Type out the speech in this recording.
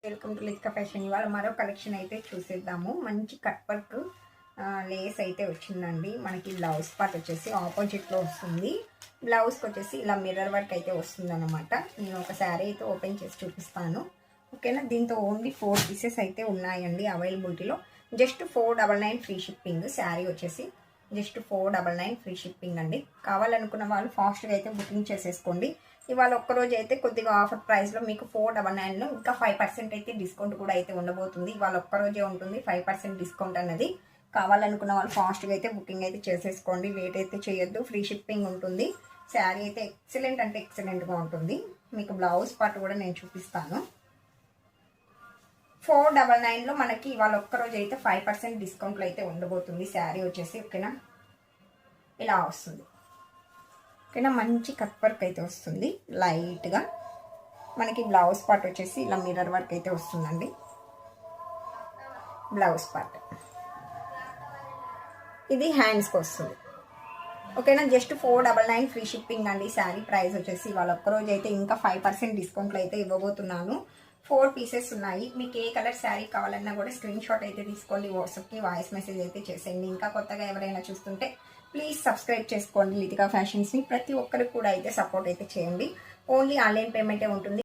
Welcome to Litika fashion. ఇవాళ మరో collection అయితే చూసేద్దాము. మంచి కట్ వర్క్ లేస్ అయితే వచ్చిందండి. మనకి బ్లౌజ్ పార్ట్ వచ్చేసి ఆపోజిట్లో వస్తుంది. బ్లౌజ్కి వచ్చేసి ఇలా మిర్రర్ వర్క్ అయితే వస్తుంది అనమాట. నేను ఒక శారీ అయితే ఓపెన్ చేసి చూపిస్తాను, ఓకేనా. దీంతో ఓన్లీ 4 పీసెస్ అయితే ఉన్నాయండి అవైలబిలిటీలో. Just 499 free shipping. శారీ వచ్చేసి జస్ట్ 499 ఫ్రీ షిప్పింగ్ అండి. కావాలనుకున్న వాళ్ళు ఫాస్ట్గా అయితే బుకింగ్ చేసేసుకోండి. ఇవాళ ఒక్కరోజు అయితే కొద్దిగా ఆఫర్ ప్రైస్లో మీకు 499లో ఇంకా 5% అయితే డిస్కౌంట్ కూడా అయితే ఉండబోతుంది. ఇవాళ ఒక్కరోజే ఉంటుంది 5% డిస్కౌంట్ అన్నది. కావాలనుకున్న వాళ్ళు ఫాస్ట్గా అయితే బుకింగ్ అయితే చేసేసుకోండి. వెయిట్ అయితే చేయొద్దు. ఫ్రీ షిప్పింగ్ ఉంటుంది. శారీ అయితే ఎక్సలెంట్ అంటే ఎక్సలెంట్గా ఉంటుంది. మీకు బ్లౌజ్ పార్ట్ కూడా నేను చూపిస్తాను. 499లో మనకి ఇవాళ ఒక్కరోజు అయితే 5% డిస్కౌంట్లో అయితే ఉండబోతుంది. శారీ వచ్చేసి ఓకేనా, ఇలా వస్తుంది ఓకేనా. మంచి కట్ వర్క్ అయితే వస్తుంది లైట్గా. మనకి బ్లౌజ్ పార్ట్ వచ్చేసి ఇలా మిర్రర్ వర్క్ అయితే వస్తుందండి. బ్లౌజ్ పార్ట్ ఇది హ్యాండ్స్కి వస్తుంది ఓకేనా. జస్ట్ 499 ఫ్రీ షిప్పింగ్ అండి. శారీ ప్రైస్ వచ్చేసి ఇవాళ ఒక్కరోజు అయితే ఇంకా 5% డిస్కౌంట్లో అయితే ఇవ్వబోతున్నాను. 4 పీసెస్ ఉన్నాయి. మీకు ఏ కలర్ శారీ కావాలన్నా కూడా స్క్రీన్ షాట్ అయితే తీసుకోండి. వాట్సాప్కి వాయిస్ మెసేజ్ అయితే చేసేయండి. ఇంకా కొత్తగా ఎవరైనా చూస్తుంటే ప్లీజ్ సబ్స్క్రైబ్ చేసుకోండి లితికా ఫ్యాషన్స్ని. ప్రతి ఒక్కరికి కూడా అయితే సపోర్ట్ అయితే చేయండి. ఓన్లీ ఆన్లైన్ పేమెంటే ఉంటుంది.